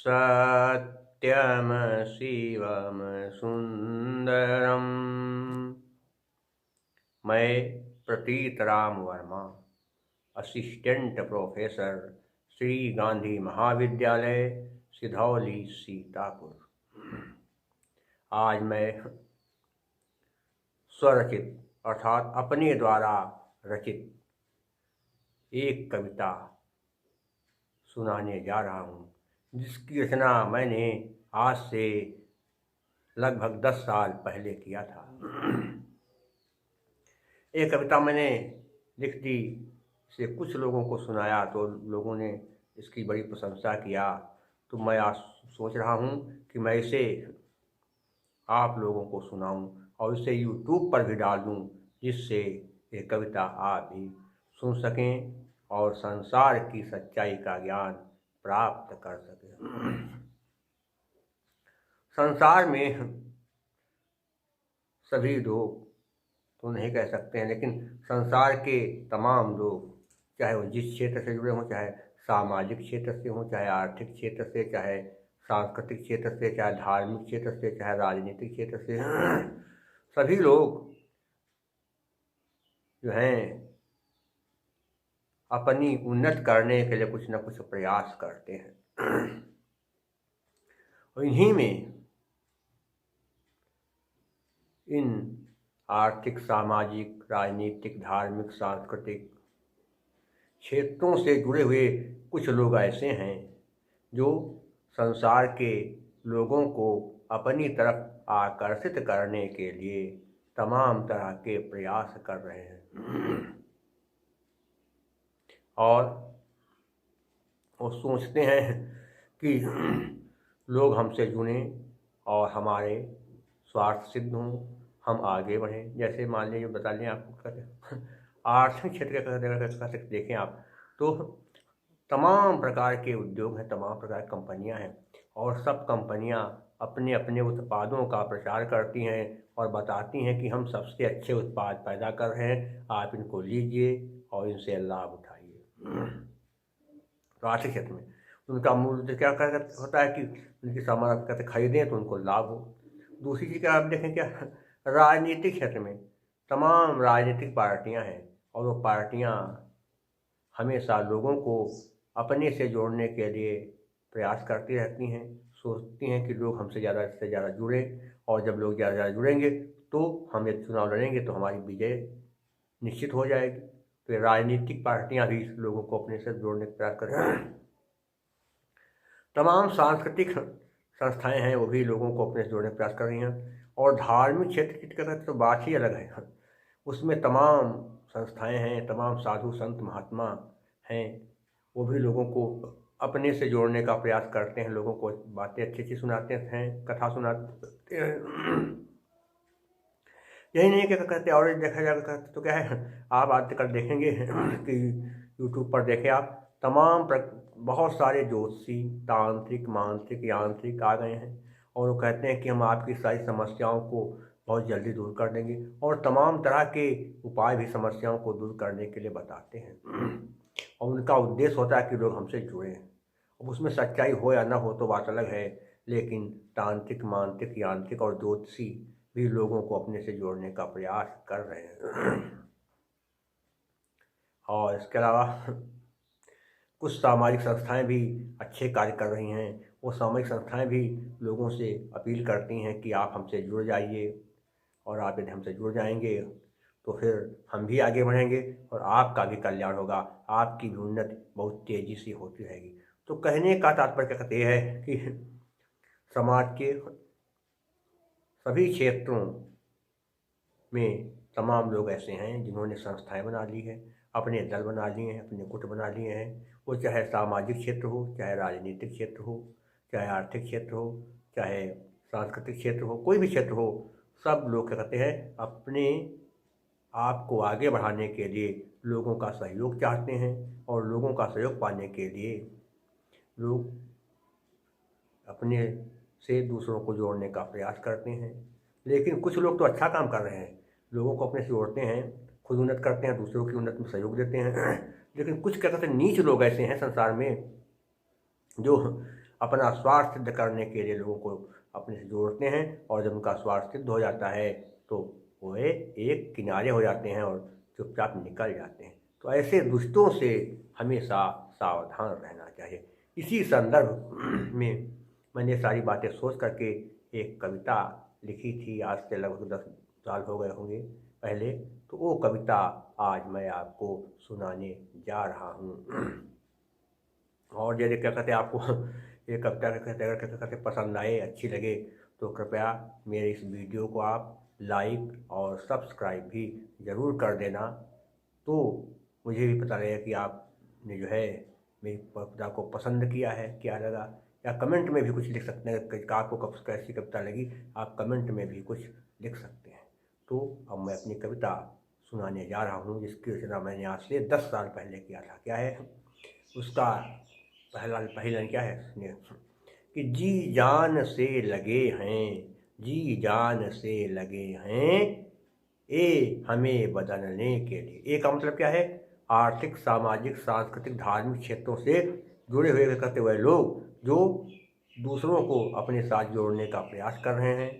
सत्यम शिवम सुंदरम। मैं प्रतीत Ram Verma, assistant professor, Shri Gandhi महाविद्यालय, सिधौली, सीतापुर। आज मैं स्वरचित अर्थात अपने द्वारा रचित एक कविता सुनाने जा रहा हूँ, जिसकी रचना मैंने आज से लगभग 10 साल पहले किया था। एक कविता मैंने लिख दी, इसे कुछ लोगों को सुनाया तो लोगों ने इसकी बड़ी प्रशंसा किया। तो मैं आज सोच रहा हूँ कि मैं इसे आप लोगों को सुनाऊं और इसे YouTube पर भी डाल दूं, जिससे ये कविता आप भी सुन सकें और संसार की सच्चाई का ज्ञान प्राप्त कर सकें। संसार में सभी लोग तो नहीं कह सकते हैं, लेकिन संसार के तमाम लोग, चाहे वो जिस क्षेत्र से जुड़े हों, चाहे सामाजिक क्षेत्र से हों, चाहे आर्थिक क्षेत्र से, चाहे सांस्कृतिक क्षेत्र से, चाहे धार्मिक क्षेत्र से, चाहे राजनीतिक क्षेत्र से, सभी लोग जो हैं अपनी उन्नति करने के लिए कुछ न कुछ प्रयास करते हैं। और इन्हीं में इन आर्थिक, सामाजिक, राजनीतिक, धार्मिक, सांस्कृतिक क्षेत्रों से जुड़े हुए कुछ लोग ऐसे हैं जो संसार के लोगों को अपनी तरफ आकर्षित करने के लिए तमाम तरह के प्रयास कर रहे हैं। और वो सोचते हैं कि लोग हमसे जुड़ें और हमारे स्वार्थ सिद्ध हों, हम आगे बढ़ें। जैसे मान लीजिए, बता लें आपको, आर्थिक क्षेत्र का देखें आप, तो तमाम प्रकार के उद्योग हैं, तमाम प्रकार की कंपनियां हैं, और सब कंपनियां अपने अपने उत्पादों का प्रचार करती हैं और बताती हैं कि हम सबसे अच्छे उत्पाद पैदा कर रहे हैं, आप इनको लीजिए और इनसे लाभ उठाइए। तो आर्थिक क्षेत्र में उनका मूल्य क्या होता है कि उनकी सामान आप कहते खरीदें तो उनको लाभ हो। दूसरी चीज़ क्या आप देखें, क्या राजनीतिक क्षेत्र में तमाम राजनीतिक पार्टियां हैं, और वो पार्टियां हमेशा लोगों को अपने से जोड़ने के लिए प्रयास करती रहती हैं, सोचती हैं कि लोग हमसे ज़्यादा से ज़्यादा जुड़ें, और जब लोग ज़्यादा जुड़ेंगे तो हम एक चुनाव लड़ेंगे तो हमारी विजय निश्चित हो जाएगी। तो राजनीतिक पार्टियां भी लोगों को अपने से जोड़ने का प्रयास कर रही हैं। तमाम सांस्कृतिक संस्थाएं हैं, वो भी लोगों को अपने से जोड़ने का प्रयास कर रही हैं। और धार्मिक क्षेत्र की तो बात ही अलग है, उसमें तमाम संस्थाएं हैं, तमाम साधु संत महात्मा हैं, वो भी लोगों को अपने से जोड़ने का प्रयास करते हैं, लोगों को बातें अच्छी अच्छी सुनाते हैं, कथा सुनाते हैं। यही नहीं क्या कहते, और देखा जाएगा तो क्या है, आप आजकल देखेंगे कि YouTube पर देखें आप, तमाम बहुत सारे ज्योतिषी, तांत्रिक, मांत्रिक, यांत्रिक आ गए हैं, और वो कहते हैं कि हम आपकी सारी समस्याओं को बहुत जल्दी दूर कर देंगे, और तमाम तरह के उपाय भी समस्याओं को दूर करने के लिए बताते हैं। और उनका उद्देश्य होता है कि लोग हमसे जुड़ें। अब उसमें सच्चाई हो या ना हो तो बात अलग है, लेकिन तांत्रिक, मांत्रिक, यांत्रिक और ज्योतिषी भी लोगों को अपने से जोड़ने का प्रयास कर रहे हैं। और इसके अलावा कुछ सामाजिक संस्थाएं भी अच्छे कार्य कर रही हैं। वो सामाजिक संस्थाएं भी लोगों से अपील करती हैं कि आप हमसे जुड़ जाइए, और आप यदि हमसे जुड़ जाएंगे तो फिर हम भी आगे बढ़ेंगे और आपका भी कल्याण होगा, आपकी भी उन्नति बहुत तेज़ी से होती रहेगी। तो कहने का तात्पर्य कहते हैं कि समाज के सभी क्षेत्रों में तमाम लोग ऐसे हैं जिन्होंने संस्थाएं बना ली हैं, अपने दल बना लिए हैं, अपने गुट बना लिए हैं। वो चाहे सामाजिक क्षेत्र हो, चाहे राजनीतिक क्षेत्र हो, चाहे आर्थिक क्षेत्र हो, चाहे सांस्कृतिक क्षेत्र हो, कोई भी क्षेत्र हो, सब लोग क्या कहते हैं, अपने आप को आगे बढ़ाने के लिए लोगों का सहयोग चाहते हैं, और लोगों का सहयोग पाने के लिए लोग अपने से दूसरों को जोड़ने का प्रयास करते हैं। लेकिन कुछ लोग तो अच्छा काम कर रहे हैं, लोगों को अपने से जोड़ते हैं, खुद उन्नत करते हैं, दूसरों की उन्नति में सहयोग देते हैं। लेकिन कुछ क्या कहते हैं, नीच लोग ऐसे हैं संसार में जो अपना स्वार्थ सिद्ध करने के लिए लोगों को अपने से जोड़ते हैं, और जब उनका स्वार्थ सिद्ध हो जाता है तो वो एक किनारे हो जाते हैं और चुपचाप निकल जाते हैं। तो ऐसे दुष्टों से हमेशा सावधान रहना चाहिए। इसी संदर्भ में मैंने सारी बातें सोच करके एक कविता लिखी थी, आज से लगभग 10 साल हो गए होंगे पहले। तो वो कविता आज मैं आपको सुनाने जा रहा हूँ। और यदि क्या कहते हैं आपको ये कविता कहते पसंद आए, अच्छी लगे, तो कृपया मेरे इस वीडियो को आप लाइक और सब्सक्राइब भी ज़रूर कर देना, तो मुझे भी पता लगेगा कि आपने जो है मेरी कविता को पसंद किया है, क्या लगा। या कमेंट में भी कुछ लिख सकते हैं कि आपको कैसी कविता लगी, आप कमेंट में भी कुछ लिख सकते हैं। तो अब मैं अपनी कविता सुनाने जा रहा हूँ, जिसकी रचना मैंने आज से 10 साल पहले किया था। क्या है उसका पहला लाइन? क्या है कि जी जान से लगे हैं, जी जान से लगे हैं ए हमें बदलने के लिए। ए का मतलब क्या है? आर्थिक, सामाजिक, सांस्कृतिक, धार्मिक क्षेत्रों से जुड़े हुए करते हुए लोग जो दूसरों को अपने साथ जोड़ने का प्रयास कर रहे हैं,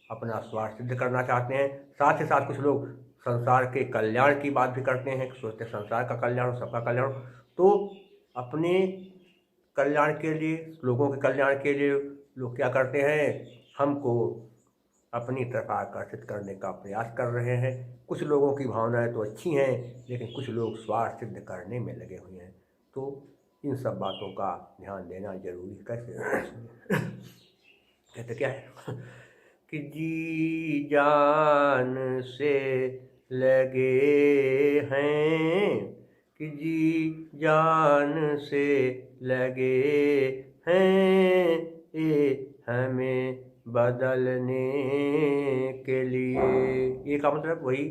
अपना स्वार्थ सिद्ध करना चाहते हैं। साथ ही साथ कुछ लोग संसार के कल्याण की बात भी करते हैं, सोचते संसार का कल्याण हो, सबका कल्याण हो। तो अपने कल्याण के लिए, लोगों के कल्याण के लिए लोग क्या करते हैं? हमको अपनी तरफ आकर्षित करने का प्रयास कर रहे हैं। कुछ लोगों की भावनाएं तो अच्छी हैं, लेकिन कुछ लोग स्वार्थ सिद्ध करने में लगे हुए हैं। तो इन सब बातों का ध्यान देना जरूरी। कैसे कहते क्या है कि जी जान से लगे हैं, कि जी जान से लगे हैं ये हमें बदलने के लिए। ये का मतलब वही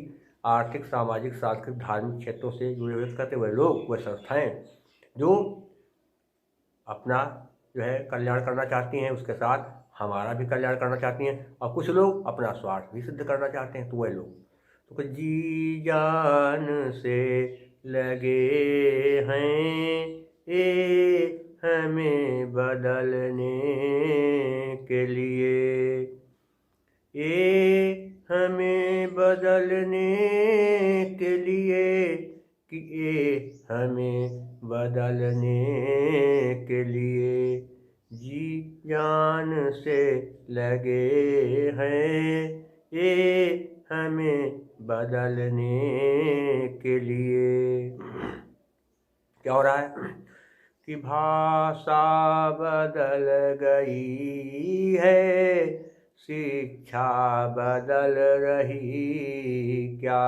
आर्थिक, सामाजिक, सांस्कृतिक, धार्मिक क्षेत्रों से जुड़े हुए करते हुए लोग, वे संस्थाएं जो अपना जो है कल्याण करना चाहती हैं, उसके साथ हमारा भी कल्याण करना चाहती हैं। और कुछ लोग अपना स्वार्थ भी सिद्ध करना चाहते हैं। तो वह लोग तो जी जान से लगे हैं ये हमें बदलने के लिए, ये हमें बदलने के लिए, कि ये हमें बदलने के लिए जी जान से लगे हैं ये हमें बदलने के लिए। क्या हो रहा है कि भाषा बदल गई है, शिक्षा बदल रही क्या?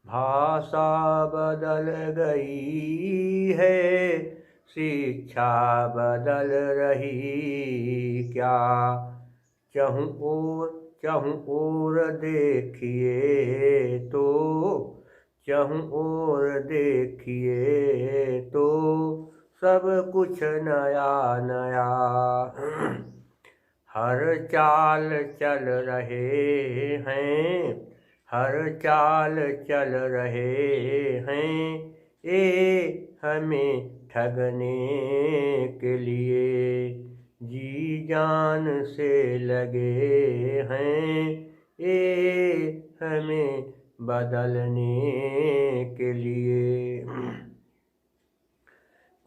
भाषा बदल गई है, शिक्षा बदल रही क्या? चहुं ओर देखिए तो, चहुं ओर देखिए तो सब कुछ नया नया। हर चाल चल रहे हैं, हर चाल चल रहे हैं ये हमें ठगने के लिए। जी जान से लगे हैं ये हमें बदलने के लिए।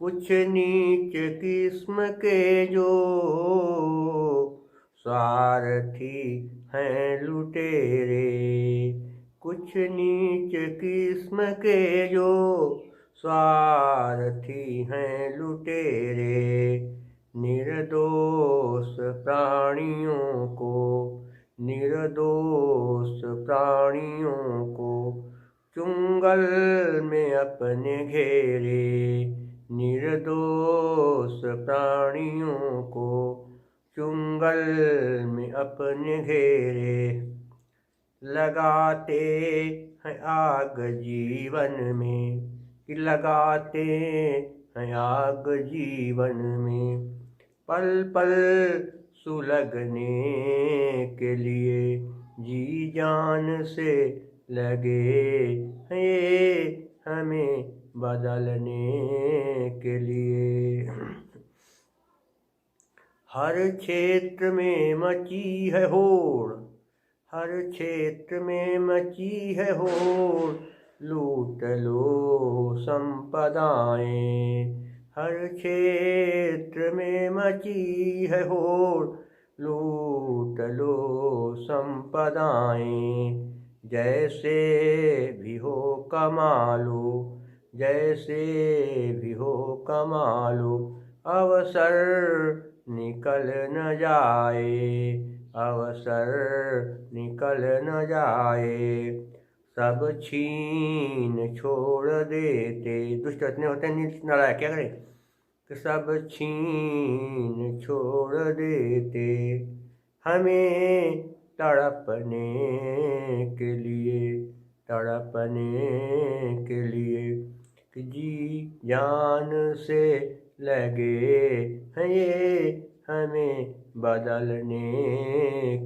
कुछ नीच किस्म के जो स्वार्थी हैं लुटेरे, कुछ नीच किस्म के जो स्वार्थी हैं लुटेरे, निर्दोष प्राणियों को, निर्दोष प्राणियों को चुंगल में अपने घेरे, निर्दोष प्राणियों को चुंगल में अपने घेरे। लगाते हैं आग जीवन में, कि लगाते हैं आग जीवन में, पल पल सुलगने के लिए। जी जान से लगे हैं हमें बदलने के लिए। हर क्षेत्र में मची है होड़, हर क्षेत्र में मची है होड़, लूट लो संपदाएं। हर क्षेत्र में मची है होड़, लूट लो संपदाएं। जैसे भी हो कमा लो, जैसे भी हो कमा लो, अवसर निकल न जाए, अवसर निकल न जाए। सब छीन छोड़ देते, दुष्ट इतने होते हैं नालायक, क्या करें कि सब छीन छोड़ देते, हमें तड़पने के लिए, तड़पने के लिए। कि जी जान से लगे हैं ये हमें बदलने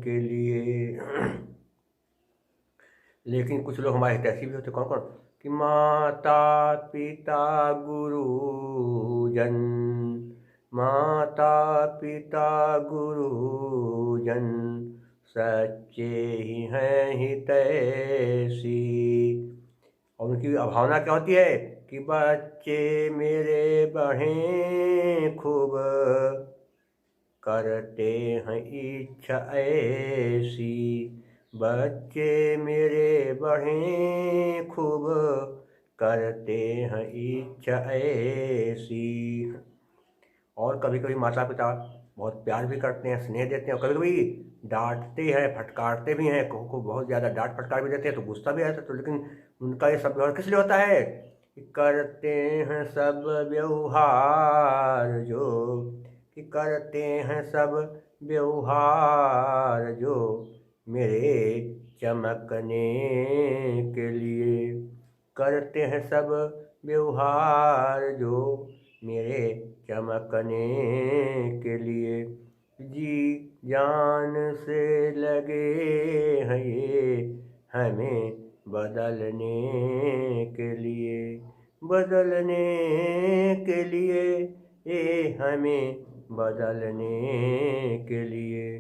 के लिए। लेकिन कुछ लोग हमारे हितैषी भी होते, कौन कौन, कि माता पिता गुरुजन, माता पिता गुरुजन सच्चे ही हैं हितैषी। और उनकी भावना क्या होती है कि बच्चे मेरे बढ़ें खूब, करते हैं इच्छा ऐसी, बच्चे मेरे बढ़ें खूब, करते हैं इच्छा ऐसी। और कभी कभी माता पिता बहुत प्यार भी करते हैं, स्नेह देते हैं, और कभी कभी डांटते हैं, फटकारते भी हैं, को बहुत ज़्यादा डांट फटकार भी देते हैं तो गुस्सा भी आता है। तो लेकिन उनका ये सब व्यवहार किस लिए होता है कि करते हैं सब व्यवहार जो, कि करते हैं सब व्यवहार जो मेरे चमकने के लिए, करते हैं सब व्यवहार जो मेरे चमकने के लिए। जी जान से लगे हैं ये हमें बदलने के लिए, बदलने के लिए, ये हमें बदलने के लिए।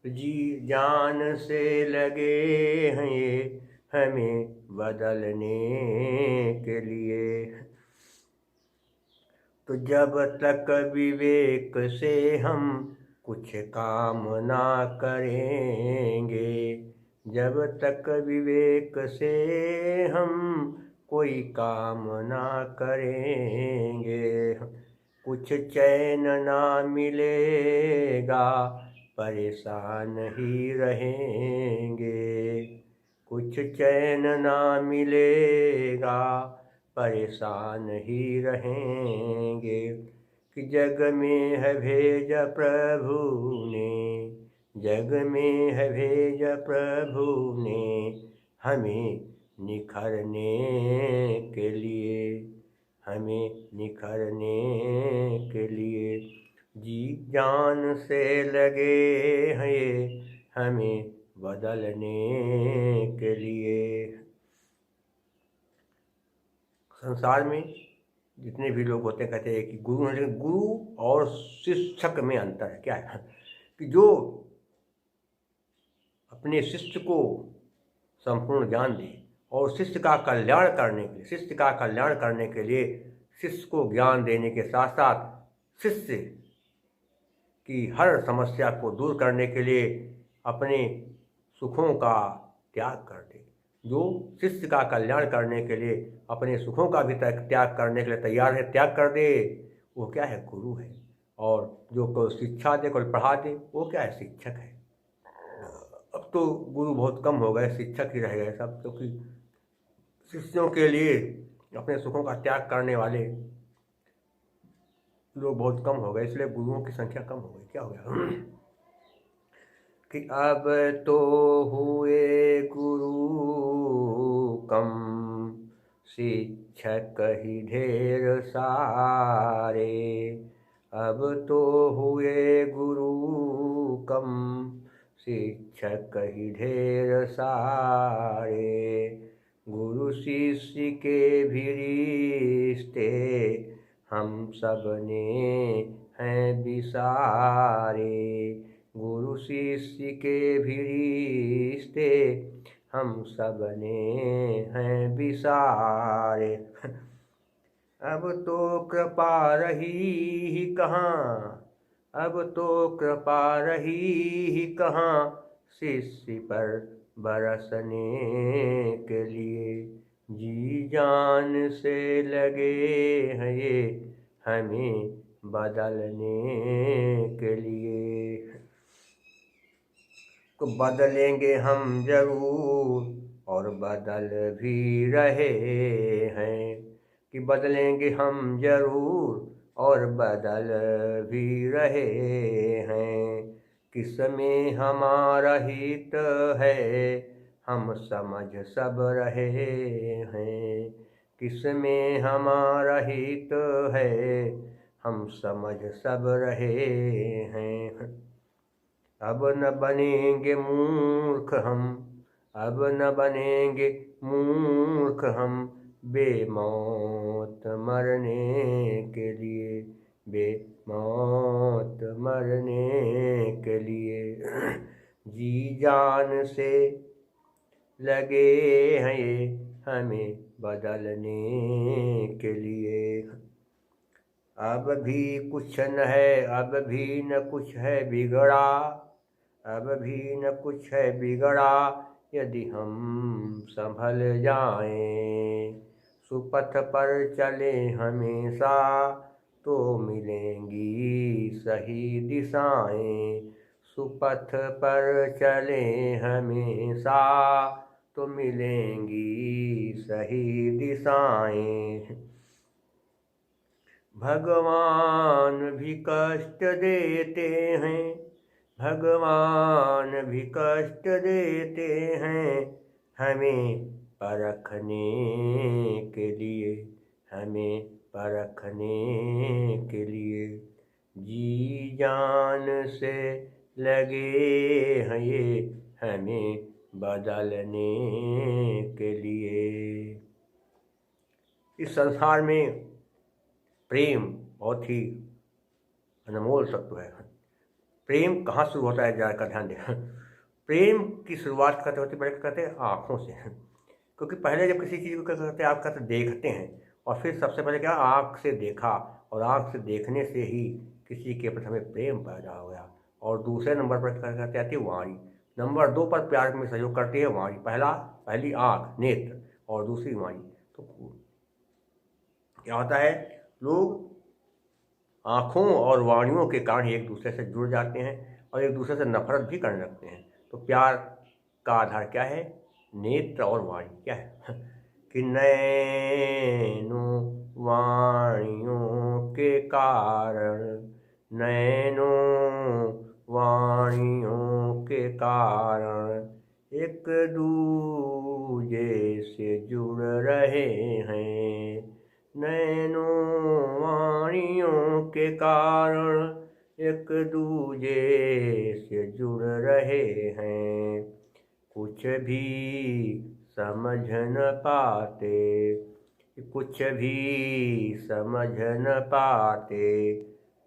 जी जान से लगे हैं ये हमें बदलने के लिए। तो जब तक विवेक से हम कुछ काम ना करेंगे, जब तक विवेक से हम कोई काम ना करेंगे, कुछ चैन ना मिलेगा, परेशान ही रहेंगे, कुछ चैन ना मिलेगा, परेशान ही रहेंगे। कि जग में है भेज प्रभु ने, जग में है भेज प्रभु ने, हमें निखरने के लिए, हमें निखरने के लिए। जी जान से लगे हैं ये हमें बदलने के लिए। संसार में जितने भी लोग होते हैं कहते हैं कि गुरु हैं, लेकिन गुरु और शिक्षक में अंतर है। क्या है कि जो अपने शिष्य को संपूर्ण ज्ञान दे और शिष्य का कल्याण करने के लिए, शिष्य का कल्याण करने के लिए शिष्य को ज्ञान देने के साथ साथ शिष्य की हर समस्या को दूर करने के लिए अपने सुखों का त्याग कर दे। जो शिष्य का कल्याण करने के लिए अपने सुखों का भी त्याग करने के लिए तैयार है, त्याग कर दे, वो क्या है, गुरु है। और जो कोई शिक्षा दे, कोई पढ़ा दे, वो क्या है, शिक्षक है। अब तो गुरु बहुत कम हो गए, शिक्षक ही रह गए सब, क्योंकि शिष्यों के लिए अपने सुखों का त्याग करने वाले लोग बहुत कम हो गए, इसलिए गुरुओं की संख्या कम हो गई। क्या हो गया कि अब तो हुए गुरु कम, शिक्षक ही ढेर सारे। अब तो हुए गुरु कम, शिक्षक ही ढेर सारे। गुरु शिष्य के भी रिश्ते हम सब ने हैं बिसारे। गुरु शिष्य के भी रिश्ते हम सब ने हैं बिसारे। अब तो कृपा रही ही कहाँ, अब तो कृपा रही ही कहाँ, शिष्य पर बरसने के लिए। जी जान से लगे हैं ये हमें बदलने के लिए। तो बदलेंगे हम जरूर और बदल भी रहे हैं, कि बदलेंगे हम जरूर और बदल भी रहे हैं। किसमें हमारा हित है हम समझ सब रहे हैं, किसमें हमारा हित है हम समझ सब रहे हैं। अब न बनेंगे मूर्ख हम, अब न बनेंगे मूर्ख हम, बेमौत मरने के लिए, बेमौत मरने के लिए। जी जान से लगे हैं ये हमें बदलने के लिए। अब भी कुछ न है, अब भी न कुछ है बिगड़ा, अब भी न कुछ है बिगड़ा, यदि हम संभल जाएं। सुपथ पर चले हमेशा तो मिलेंगी सही दिशाएं। सुपथ पर चले हमेशा तो मिलेंगी सही दिशाएं। भगवान भी कष्ट देते हैं, भगवान भी कष्ट देते हैं, हमें परखने के लिए, हमें परखने के लिए। जी जान से लगे हैं ये हमें बदलने के लिए। इस संसार में प्रेम बहुत ही अनमोल तत्व है। प्रेम कहाँ शुरू होता है जरा का ध्यान दें। प्रेम की शुरुआत करते होते पहले कहते हैं आँखों से, क्योंकि पहले जब किसी चीज़ को क्या करते हैं आप कहते देखते हैं, और फिर सबसे पहले क्या आँख से देखा, और आँख से देखने से ही किसी के प्रति हमें प्रेम पैदा हो गया। और दूसरे नंबर पर क्या कहते आती है वाणी, नंबर 2 पर प्यार में सहयोग करती है वाणी। पहली आँख नेत्र और दूसरी वाणी। तो क्या होता है, लोग आँखों और वाणियों के कारण एक दूसरे से जुड़ जाते हैं और एक दूसरे से नफरत भी करने लगते हैं। तो प्यार का आधार क्या है, नेत्र और वाणी। क्या है कि नैनों वाणियों के कारण, नैनों वाणियों के कारण एक दूजे से जुड़ रहे हैं। नैनों वाणियों के कारण एक दूजे से जुड़ रहे हैं। कुछ भी समझ न पाते, कुछ भी समझ न पाते,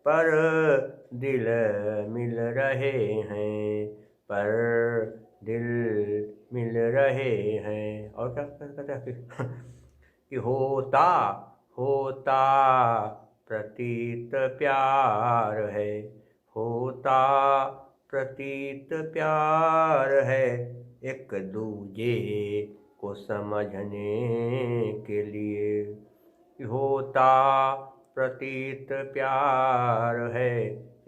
पर दिल मिल रहे हैं, पर दिल मिल रहे हैं। और क्या कहते हैं कि होता होता प्रतीत प्यार है, होता प्रतीत प्यार है, एक दूजे को समझने के लिए। होता प्रतीत प्यार है,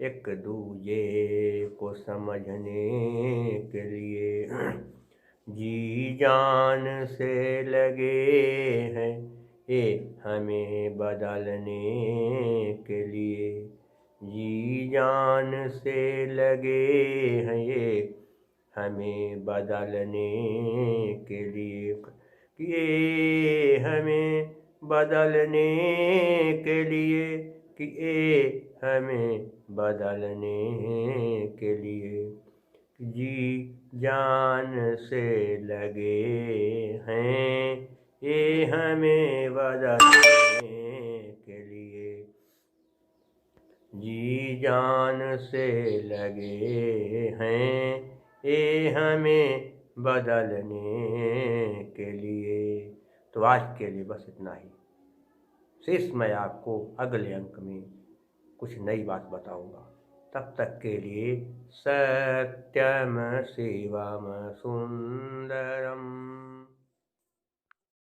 एक दूजे को समझने के लिए। जी जान से लगे हैं ये हमें बदलने के लिए। जी जान से लगे हैं ये हमें बदलने के लिए। कि ये हमें बदलने के लिए, कि ये हमें बदलने के लिए। जी जान से लगे हैं ये हमें बदलने के लिए। जी जान से लगे हैं ये हमें बदलने के लिए। तो आज के लिए बस इतना ही। शेष मैं आपको अगले अंक में कुछ नई बात बताऊंगा। तब तक के लिए सत्यम शिवम सुंदरम।